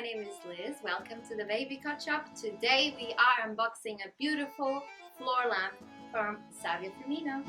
name is Liz. Welcome to the Baby Cot shop. Today we are unboxing a beautiful floor lamp from Savio Firmino.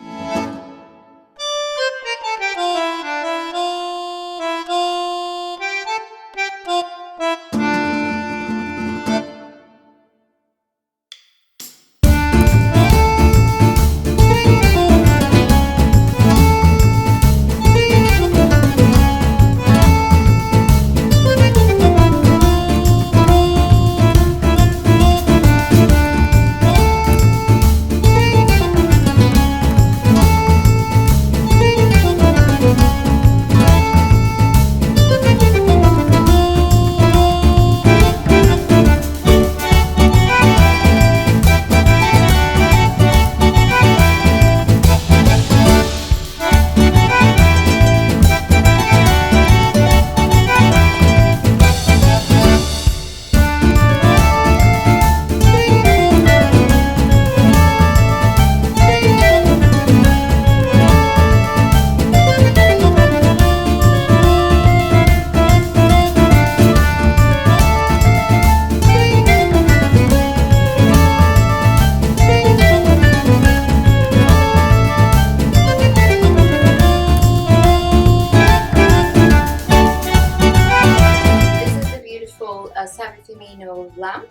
Savio Firmino lamp.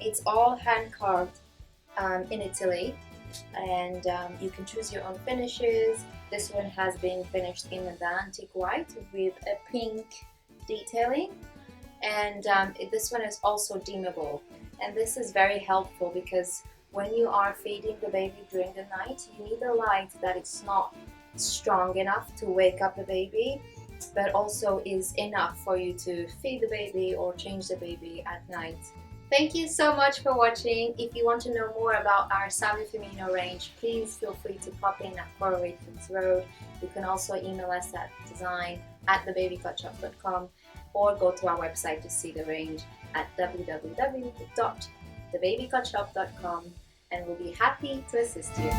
It's all hand carved in Italy, and you can choose your own finishes. This one has been finished in the antique white with a pink detailing, and this one is also dimmable, and this is very helpful because when you are feeding the baby during the night, you need a light that is not strong enough to wake up the baby, but also is enough for you to feed the baby or change the baby at night. Thank you so much for watching. If you want to know more about our Savio Firmino range, please feel free to pop in at 408 Kings Road. You can also email us at design@thebabykotshop.com or go to our website to see the range at www.thebabykotshop.com, and we'll be happy to assist you.